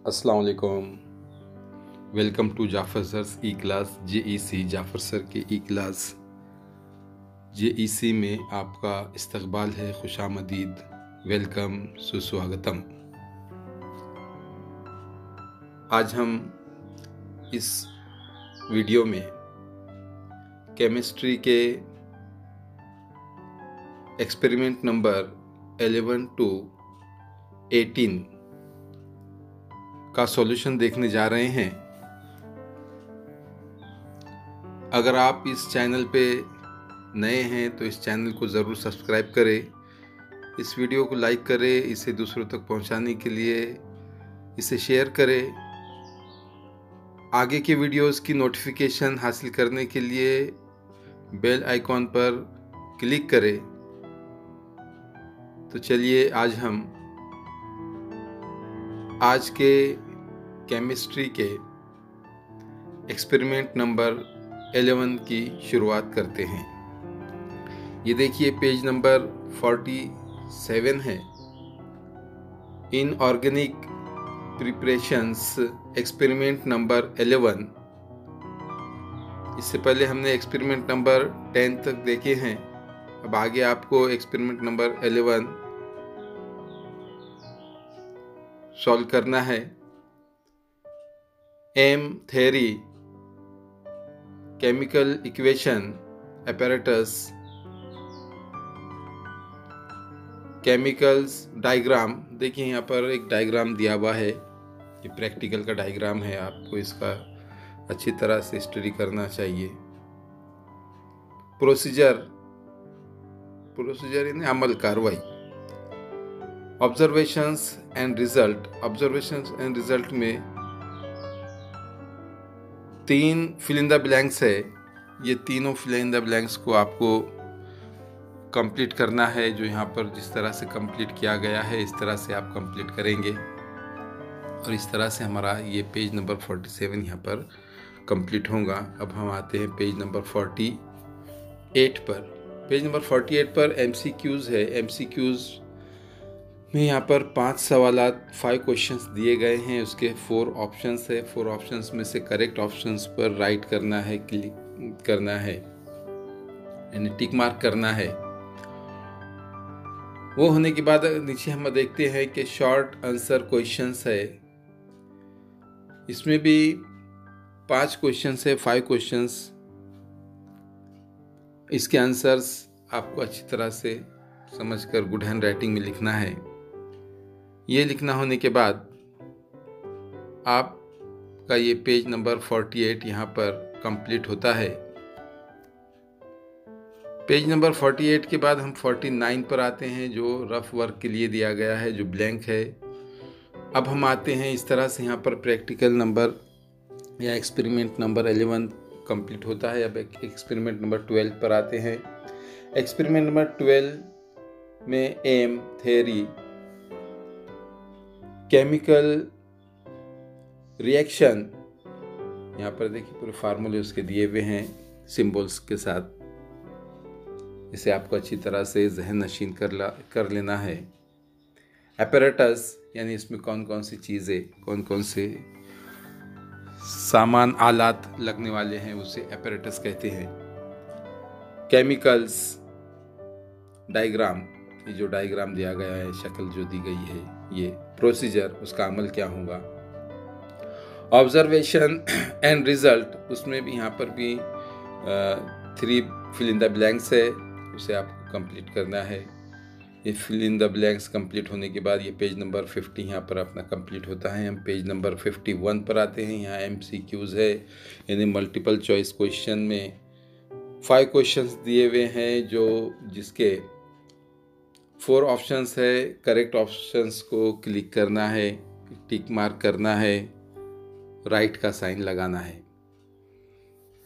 अस्सलाम वालेकुम। Welcome to Jafar sir's e class JEC। Jafar sir के ई क्लास JEC में आपका इस्तकबाल है, खुशामदीद, वेलकम, सुस्वागतम। आज हम इस वीडियो में केमिस्ट्री के एक्सपेरिमेंट नंबर 11 to 18 का सॉल्यूशन देखने जा रहे हैं। अगर आप इस चैनल पे नए हैं तो इस चैनल को ज़रूर सब्सक्राइब करें, इस वीडियो को लाइक करें, इसे दूसरों तक पहुंचाने के लिए इसे शेयर करें। आगे के वीडियोस की नोटिफिकेशन हासिल करने के लिए बेल आइकॉन पर क्लिक करें। तो चलिए आज हम आज के केमिस्ट्री के एक्सपेरिमेंट नंबर 11 की शुरुआत करते हैं। ये देखिए पेज नंबर 47 है। Inorganic preparations experiment number 11। इससे पहले हमने एक्सपेरिमेंट नंबर 10 तक देखे हैं। अब आगे आपको एक्सपेरिमेंट नंबर 11 सॉल्व करना है। Aim theory, chemical equation, apparatus, chemicals diagram. देखिए यहाँ पर एक डायग्राम दिया हुआ है, ये प्रैक्टिकल का डायग्राम है, आपको इसका अच्छी तरह से स्टडी करना चाहिए। प्रोसीजर यानी अमल, कार्रवाई। ऑब्जर्वेशंस एंड रिजल्ट में 3 फिल इन द ब्लैंक्स है। ये तीनों फिल इन द ब्लैंक्स को आपको कंप्लीट करना है। जो यहाँ पर जिस तरह से कंप्लीट किया गया है इस तरह से आप कंप्लीट करेंगे और इस तरह से हमारा ये पेज नंबर 47 यहाँ पर कंप्लीट होगा। अब हम आते हैं पेज नंबर 48 पर। पेज नंबर 48 पर MCQs है। MCQs में यहाँ पर 5 सवालात, 5 क्वेश्चंस दिए गए हैं। उसके 4 ऑप्शंस है। 4 ऑप्शंस में से करेक्ट ऑप्शंस पर राइट करना है, क्लिक करना है, यानी टिक मार्क करना है। वो होने के बाद नीचे हम देखते हैं कि शॉर्ट आंसर क्वेश्चंस है। इसमें भी 5 क्वेश्चंस है, 5 क्वेश्चंस। इसके आंसर्स आपको अच्छी तरह से समझकर गुड हैंड राइटिंग में लिखना है। ये लिखना होने के बाद आपका ये पेज नंबर 48 यहाँ पर कंप्लीट होता है। पेज नंबर 48 के बाद हम 49 पर आते हैं, जो रफ वर्क के लिए दिया गया है, जो ब्लैंक है। अब हम आते हैं इस तरह से, यहाँ पर प्रैक्टिकल नंबर या एक्सपेरिमेंट नंबर 11 कंप्लीट होता है। अब एक्सपेरिमेंट नंबर 12 पर आते हैं। एक्सपेरिमेंट नंबर 12 में एम थ्योरी, केमिकल रिएक्शन, यहाँ पर देखिए पूरे फार्मूले उसके दिए हुए हैं सिंबल्स के साथ। इसे आपको अच्छी तरह से जहन नशीन कर लेना है। apparatus यानी इसमें कौन कौन सी चीज़ें, कौन कौन से सामान, आलात लगने वाले हैं, उसे apparatus कहते हैं। केमिकल्स डायग्राम, ये जो डायग्राम दिया गया है, शक्ल जो दी गई है, ये प्रोसीजर, उसका अमल क्या होगा। ऑब्जर्वेशन एंड रिजल्ट, उसमें भी यहाँ पर भी 3 फिल इन द ब्लैंक्स है, उसे आपको कंप्लीट करना है। ये fill in the blanks complete होने के बाद ये पेज नंबर 50 यहाँ पर अपना कंप्लीट होता है। हम पेज नंबर 51 पर आते हैं। यहाँ MCQs है, यानी मल्टीपल चॉइस क्वेश्चन में 5 क्वेश्चंस दिए हुए हैं, जिसके 4 ऑप्शंस है। करेक्ट ऑप्शंस को क्लिक करना है, टिक मार्क करना है, राइट का साइन लगाना है।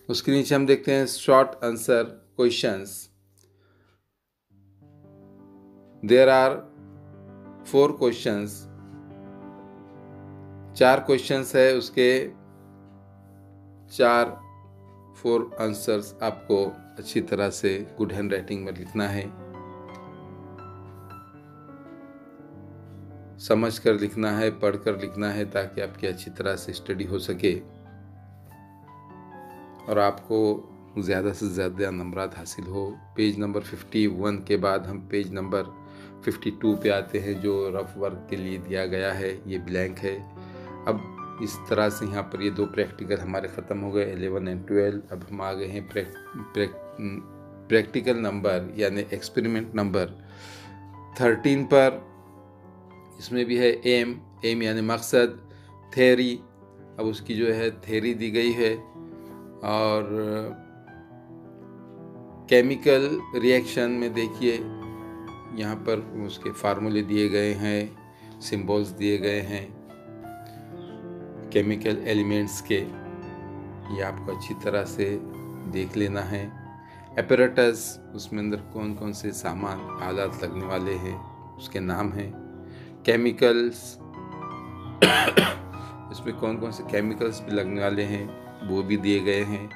उसके नीचे हम देखते हैं short answer questions. There are 4 questions, 4 questions है, उसके 4 आंसर्स आपको अच्छी तरह से गुड हैंड राइटिंग में लिखना है। समझ कर लिखना है, पढ़ कर लिखना है, ताकि आपकी अच्छी तरह से स्टडी हो सके और आपको ज़्यादा से ज़्यादा नंबरात हासिल हो। पेज नंबर 51 के बाद हम पेज नंबर 52 पे आते हैं, जो रफ वर्क के लिए दिया गया है। ये ब्लैंक है। अब इस तरह से यहाँ पर ये 2 प्रैक्टिकल हमारे ख़त्म हो गए, 11 और 12। अब हम आ गए हैं प्रैक्टिकल नंबर यानी एक्सपेरिमेंट नंबर 13 पर। इसमें भी है एम यानी मकसद, थ्योरी। अब उसकी जो है थ्योरी दी गई है और केमिकल रिएक्शन में देखिए यहाँ पर उसके फार्मूले दिए गए हैं, सिंबल्स दिए गए हैं केमिकल एलिमेंट्स के। ये आपको अच्छी तरह से देख लेना है। एपरेटस, उसमें अंदर कौन कौन से सामान आलात लगने वाले हैं उसके नाम हैं। केमिकल्स, इसमें कौन कौन से केमिकल्स भी लगने वाले हैं वो भी दिए गए हैं।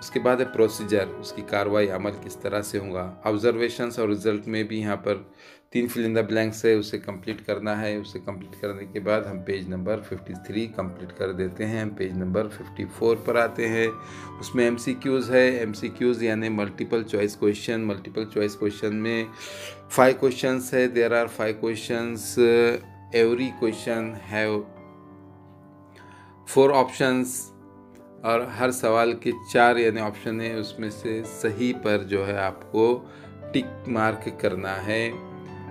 उसके बाद है प्रोसीजर, उसकी कार्रवाई अमल किस तरह से होगा। ऑब्जर्वेशंस और रिजल्ट में भी यहाँ पर 3 फिल इन द ब्लैंक्स है, उसे कंप्लीट करना है। उसे कंप्लीट करने के बाद हम पेज नंबर 53 कंप्लीट कर देते हैं। हम पेज नंबर 54 पर आते हैं। उसमें MCQs है। MCQs यानी multiple choice question. Multiple choice question में 5 क्वेश्चंस है। There are 5 questions. Every question have 4 options और हर सवाल के 4 यानी ऑप्शन है, उसमें से सही पर जो है आपको टिक मार्क करना है।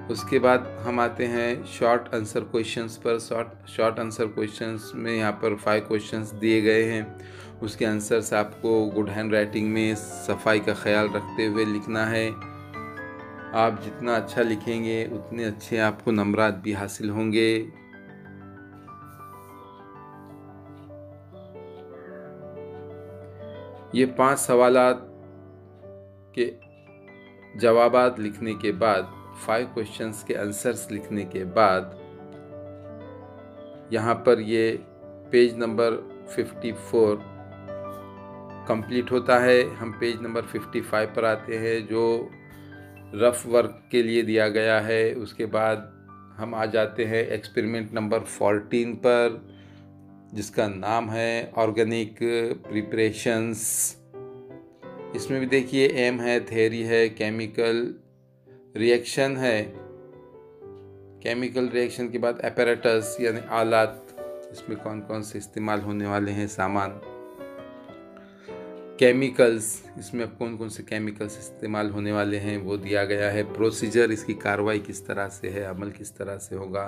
उसके बाद हम आते हैं शॉर्ट आंसर क्वेश्चंस पर। शॉर्ट आंसर क्वेश्चंस में यहाँ पर 5 क्वेश्चंस दिए गए हैं। उसके आंसर्स आपको गुड हैंड राइटिंग में सफाई का ख्याल रखते हुए लिखना है। आप जितना अच्छा लिखेंगे उतने अच्छे आपको नंबरात भी हासिल होंगे। ये 5 सवालात के जवाबात लिखने के बाद, 5 क्वेश्चंस के आंसर्स लिखने के बाद यहाँ पर ये पेज नंबर 54 कंप्लीट होता है। हम पेज नंबर 55 पर आते हैं, जो रफ वर्क के लिए दिया गया है। उसके बाद हम आ जाते हैं एक्सपेरिमेंट नंबर 14 पर, जिसका नाम है ऑर्गेनिक प्रिपरेशंस। इसमें भी देखिए एम है, थ्योरी है, केमिकल रिएक्शन है। केमिकल रिएक्शन के बाद एपरेटस यानी आलात, इसमें कौन कौन से इस्तेमाल होने वाले हैं सामान। केमिकल्स, इसमें कौन कौन से केमिकल्स इस्तेमाल होने वाले हैं वो दिया गया है। प्रोसीजर, इसकी कार्रवाई किस तरह से है, अमल किस तरह से होगा।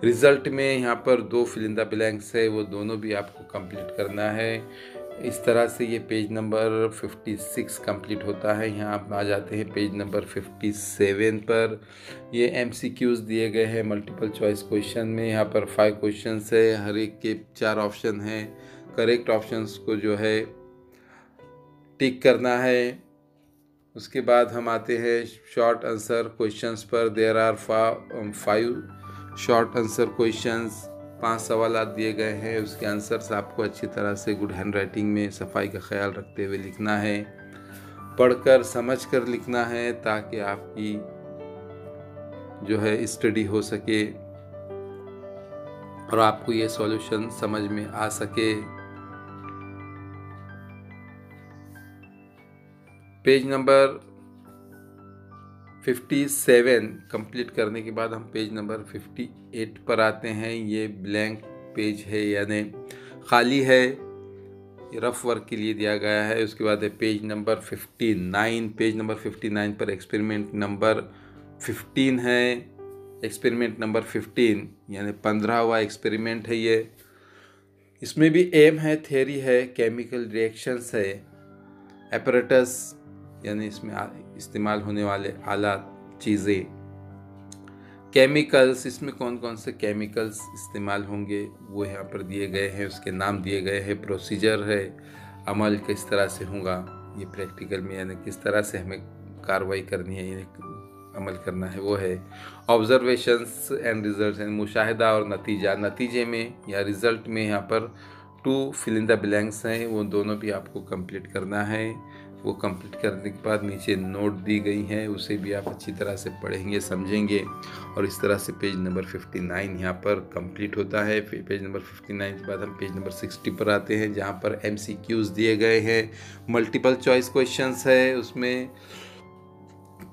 रिज़ल्ट में यहाँ पर 2 फिल इन द ब्लैंक्स है, वो दोनों भी आपको कंप्लीट करना है। इस तरह से ये पेज नंबर 56 कंप्लीट होता है। यहाँ आप आ जाते हैं पेज नंबर 57 पर। ये MCQs दिए गए हैं मल्टीपल चॉइस क्वेश्चन में। यहाँ पर 5 क्वेश्चंस है, हर एक के 4 ऑप्शन हैं। करेक्ट ऑप्शंस को जो है टिक करना है। उसके बाद हम आते हैं शॉर्ट आंसर क्वेश्चंस पर। There are 5 short answer questions, 5 सवाल दिए गए हैं। उसके आंसर्स आपको अच्छी तरह से गुड हैंड राइटिंग में सफाई का ख्याल रखते हुए लिखना है, पढ़कर समझ कर लिखना है, ताकि आपकी जो है स्टडी हो सके और आपको ये सॉल्यूशन समझ में आ सके। पेज नंबर 57 कंप्लीट करने के बाद हम पेज नंबर 58 पर आते हैं। ये ब्लैंक पेज है यानी खाली है, रफ वर्क के लिए दिया गया है। उसके बाद है पेज नंबर 59। पेज नंबर 59 पर एक्सपेरिमेंट नंबर 15 है। एक्सपेरिमेंट नंबर 15 यानी 15वां एक्सपेरिमेंट है ये। इसमें भी एम है, थ्योरी है, केमिकल रिएक्शंस है, एपरेटस यानी इसमें इस्तेमाल होने वाले आलात चीज़ें, केमिकल्स, इसमें कौन कौन से केमिकल्स इस्तेमाल होंगे वो यहाँ पर दिए गए हैं, उसके नाम दिए गए हैं। प्रोसीजर है, अमल किस तरह से होगा ये प्रैक्टिकल में, यानी किस तरह से हमें कार्रवाई करनी है, अमल करना है वो है। ऑब्जर्वेशंस एंड रिजल्ट्स, मुशाहिदा और नतीजा। नतीजे में या रिज़ल्ट में यहाँ पर 2 फिल इन द ब्लैंक्स हैं, वो दोनों भी आपको कंप्लीट करना है। वो कंप्लीट करने के बाद नीचे नोट दी गई हैं, उसे भी आप अच्छी तरह से पढ़ेंगे, समझेंगे। और इस तरह से पेज नंबर 59 यहाँ पर कंप्लीट होता है। फिर पेज नंबर 59 के बाद हम पेज नंबर 60 पर आते हैं, जहाँ पर MCQs दिए गए हैं, मल्टीपल चॉइस क्वेश्चंस है। उसमें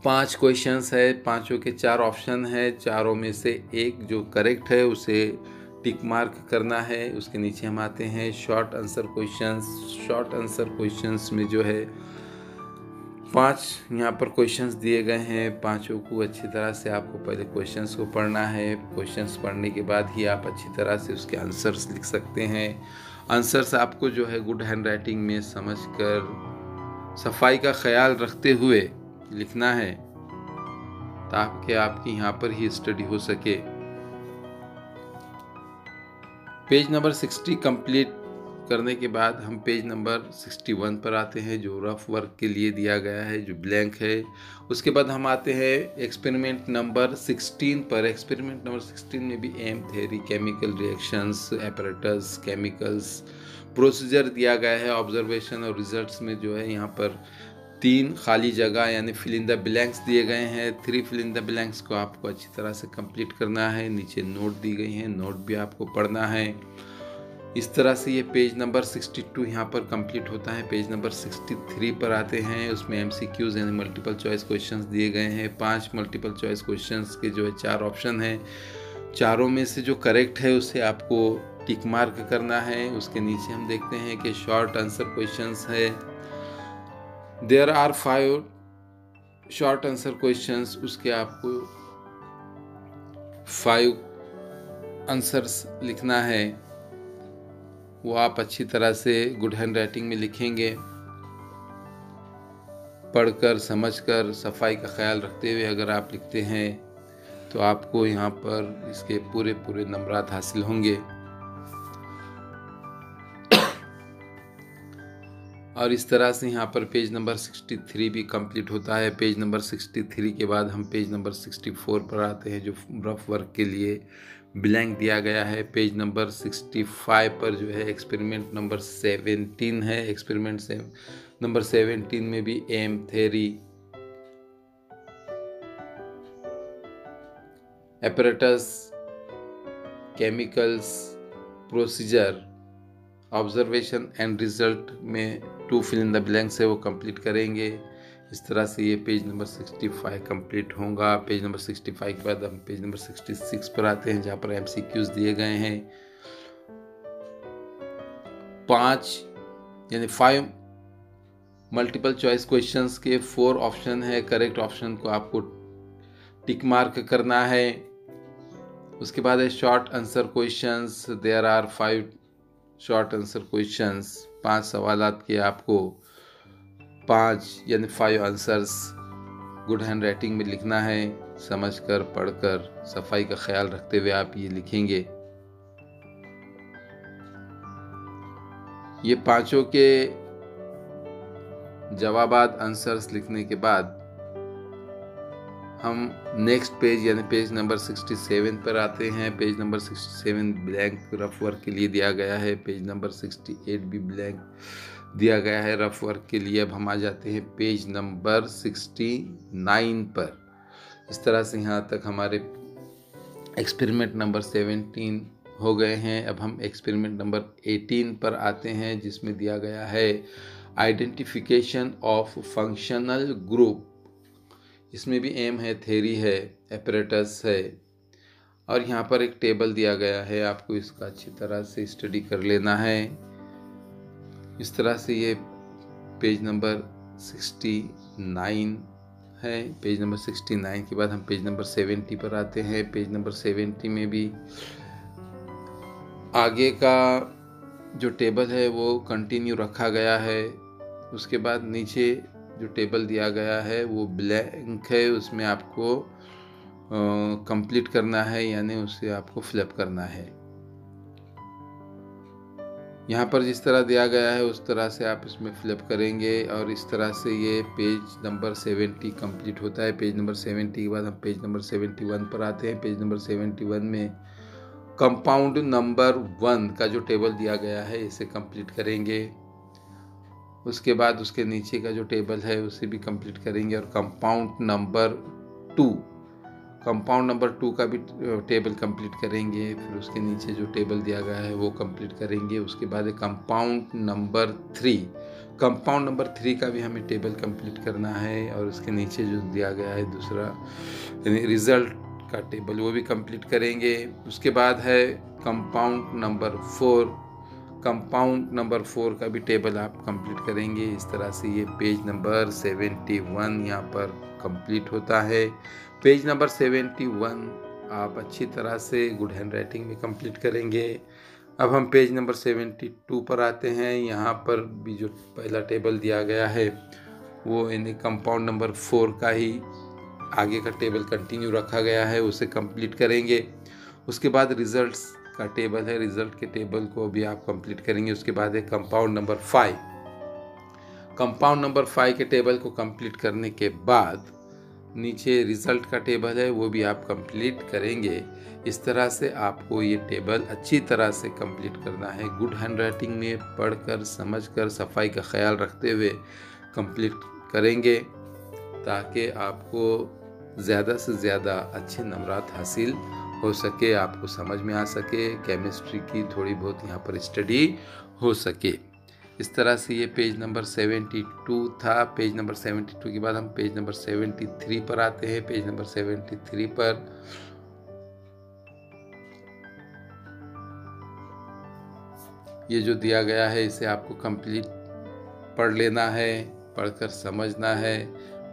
5 क्वेश्चंस है, पाँचों के 4 ऑप्शन है, चारों में से एक जो करेक्ट है उसे टिक मार्क करना है। उसके नीचे हम आते हैं short answer questions. Short answer questions में जो है 5 यहाँ पर क्वेश्चंस दिए गए हैं, पांचों को अच्छी तरह से आपको पहले क्वेश्चंस को पढ़ना है। क्वेश्चंस पढ़ने के बाद ही आप अच्छी तरह से उसके आंसर्स लिख सकते हैं। आंसर्स आपको जो है गुड हैंड राइटिंग में समझकर सफाई का ख्याल रखते हुए लिखना है, ताकि आपकी यहाँ पर ही स्टडी हो सके। पेज नंबर 60 कंप्लीट करने के बाद हम पेज नंबर 61 पर आते हैं, जो रफ वर्क के लिए दिया गया है, जो ब्लैंक है। उसके बाद हम आते हैं एक्सपेरिमेंट नंबर 16 पर। एक्सपेरिमेंट नंबर 16 में भी aim theory, chemical reactions, apparatus, chemicals, procedure दिया गया है। ऑब्जर्वेशन और रिजल्ट्स में जो है यहाँ पर 3 खाली जगह यानी फिल इन द ब्लैंक्स दिए गए हैं। 3 फिल इन द ब्लैंक्स को आपको अच्छी तरह से कंप्लीट करना है। नीचे नोट दी गई हैं, नोट भी आपको पढ़ना है। इस तरह से ये पेज नंबर 62 यहाँ पर कंप्लीट होता है। पेज नंबर 63 पर आते हैं, उसमें MCQs यानी मल्टीपल चॉइस क्वेश्चंस दिए गए हैं। 5 मल्टीपल चॉइस क्वेश्चंस के जो है 4 ऑप्शन हैं, चारों में से जो करेक्ट है उसे आपको टिक मार्क करना है। उसके नीचे हम देखते हैं कि शॉर्ट आंसर क्वेश्चंस है। There are 5 short answer questions, उसके आपको 5 आंसर्स लिखना है। वो आप अच्छी तरह से गुड हैंड राइटिंग में लिखेंगे, पढ़कर समझकर सफाई का ख्याल रखते हुए अगर आप लिखते हैं तो आपको यहाँ पर इसके पूरे नंबरात हासिल होंगे। और इस तरह से यहाँ पर पेज नंबर 63 भी कंप्लीट होता है। पेज नंबर 63 के बाद हम पेज नंबर 64 पर आते हैं, जो रफ वर्क के लिए ब्लैंक दिया गया है। पेज नंबर 65 पर जो है एक्सपेरिमेंट नंबर 17 है। एक्सपेरिमेंट नंबर 17 में भी aim theory, apparatus, chemicals, procedure, observation and result में 2 फिल इन द ब्लैंक्स है, वो कंप्लीट करेंगे। इस तरह से ये पेज नंबर 65 कंप्लीट होगा। पेज नंबर 65 के बाद हम पेज नंबर 66 पर आते हैं, जहाँ पर MCQs दिए गए हैं। 5 मल्टीपल चॉइस क्वेश्चंस के 4 ऑप्शन है। करेक्ट ऑप्शन को आपको टिक मार्क करना है। उसके बाद है short answer questions. There are 5 short answer questions, 5 सवालात के आपको 5 यानी 5 आंसर्स गुड हैंड राइटिंग में लिखना है। समझकर, पढ़कर, सफाई का ख्याल रखते हुए आप ये लिखेंगे। ये पांचों के जवाबात आंसर्स लिखने के बाद हम नेक्स्ट पेज यानी पेज नंबर 67 पर आते हैं। Page number 67 blank rough work के लिए दिया गया है। पेज नंबर 68 भी ब्लैंक दिया गया है रफ वर्क के लिए। अब हम आ जाते हैं पेज नंबर 69 पर। इस तरह से यहाँ तक हमारे एक्सपेरिमेंट नंबर 17 हो गए हैं। अब हम एक्सपेरिमेंट नंबर 18 पर आते हैं, जिसमें दिया गया है आइडेंटिफिकेशन ऑफ फंक्शनल ग्रुप। इसमें भी एम है, थ्योरी है, एपरेटस है, और यहाँ पर एक टेबल दिया गया है। आपको इसका अच्छी तरह से स्टडी कर लेना है। इस तरह से ये पेज नंबर 69 है। पेज नंबर 69 के बाद हम पेज नंबर 70 पर आते हैं। पेज नंबर 70 में भी आगे का जो टेबल है वो कंटिन्यू रखा गया है। उसके बाद नीचे जो टेबल दिया गया है वो ब्लैंक है, उसमें आपको कंप्लीट करना है, यानी उसे आपको फिलअप करना है। यहाँ पर जिस तरह दिया गया है उस तरह से आप इसमें फिलअप करेंगे। और इस तरह से ये पेज नंबर 70 कंप्लीट होता है। पेज नंबर 70 के बाद हम पेज नंबर 71 पर आते हैं। पेज नंबर 71 में कंपाउंड नंबर 1 का जो टेबल दिया गया है इसे कंप्लीट करेंगे। उसके बाद उसके नीचे का जो टेबल है उसे भी कंप्लीट करेंगे। और कंपाउंड नंबर 2 का भी टेबल कंप्लीट करेंगे। फिर उसके नीचे जो टेबल दिया गया है वो कंप्लीट करेंगे। उसके बाद कंपाउंड नंबर 3 का भी हमें टेबल कंप्लीट करना है। और उसके नीचे जो दिया गया है दूसरा रिजल्ट का टेबल वो भी कंप्लीट करेंगे। उसके बाद है कंपाउंड नंबर 4 का भी टेबल आप कंप्लीट करेंगे। इस तरह से ये पेज नंबर 71 यहाँ पर कंप्लीट होता है। पेज नंबर 71 आप अच्छी तरह से गुड हैंड राइटिंग में कंप्लीट करेंगे। अब हम पेज नंबर 72 पर आते हैं। यहाँ पर भी जो पहला टेबल दिया गया है वो यानी कंपाउंड नंबर 4 का ही आगे का टेबल कंटिन्यू रखा गया है, उसे कंप्लीट करेंगे। उसके बाद रिजल्ट्स का टेबल है, रिजल्ट के टेबल को भी आप कंप्लीट करेंगे। उसके बाद है कंपाउंड नंबर 5 के टेबल को कंप्लीट करने के बाद नीचे रिजल्ट का टेबल है वो भी आप कंप्लीट करेंगे। इस तरह से आपको ये टेबल अच्छी तरह से कंप्लीट करना है। गुड हैंड राइटिंग में पढ़कर समझकर सफाई का ख्याल रखते हुए कंप्लीट करेंगे ताकि आपको ज़्यादा से ज़्यादा अच्छे नंबरात हासिल हो सके, आपको समझ में आ सके, केमिस्ट्री की थोड़ी बहुत यहाँ पर स्टडी हो सके। इस तरह से ये पेज नंबर 72 था। पेज नंबर 72 के बाद हम पेज नंबर 73 पर आते हैं। पेज नंबर 73 पर ये जो दिया गया है इसे आपको कंप्लीट पढ़ लेना है, पढ़कर समझना है।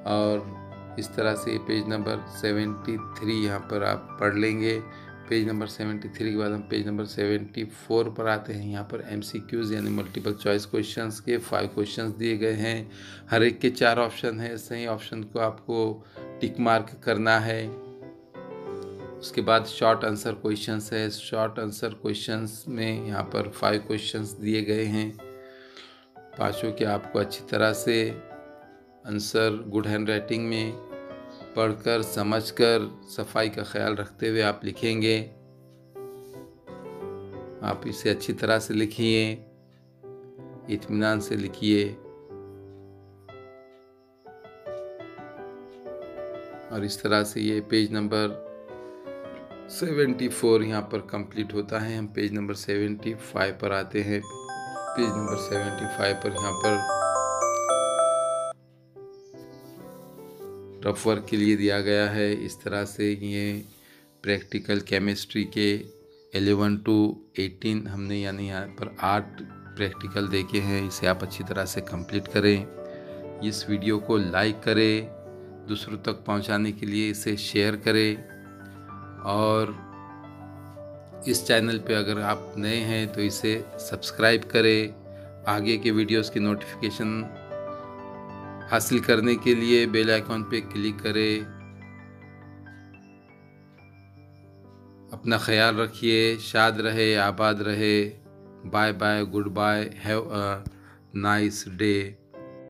और इस तरह से पेज नंबर 73 यहाँ पर आप पढ़ लेंगे। पेज नंबर 73 के बाद हम पेज नंबर 74 पर आते हैं। यहाँ पर MCQs यानी मल्टीपल चॉइस क्वेश्चंस के 5 क्वेश्चंस दिए गए हैं। हर एक के 4 ऑप्शन है, सही ऑप्शन को आपको टिक मार्क करना है। उसके बाद शॉर्ट आंसर क्वेश्चंस है। शॉर्ट आंसर क्वेश्चंस में यहाँ पर 5 क्वेश्चंस दिए गए हैं। पाँचों के आपको अच्छी तरह से आंसर गुड हैंड राइटिंग में पढ़कर समझकर सफाई का ख्याल रखते हुए आप लिखेंगे। आप इसे अच्छी तरह से लिखिए, इत्मीनान से लिखिए। और इस तरह से ये पेज नंबर 74 यहाँ पर कंप्लीट होता है। हम पेज नंबर 75 पर आते हैं। पेज नंबर 75 पर यहाँ पर रफ वर्क के लिए दिया गया है। इस तरह से ये प्रैक्टिकल केमिस्ट्री के 11 to 18 हमने यानी यहाँ पर 8 प्रैक्टिकल देखे हैं। इसे आप अच्छी तरह से कंप्लीट करें। इस वीडियो को लाइक करें, दूसरों तक पहुँचाने के लिए इसे शेयर करें। और इस चैनल पे अगर आप नए हैं तो इसे सब्सक्राइब करें। आगे के वीडियोस की नोटिफिकेशन हासिल करने के लिए बेल आइकॉन पे क्लिक करें। अपना ख्याल रखिए, शाद रहे, आबाद रहे। Bye bye, good bye, have a nice day.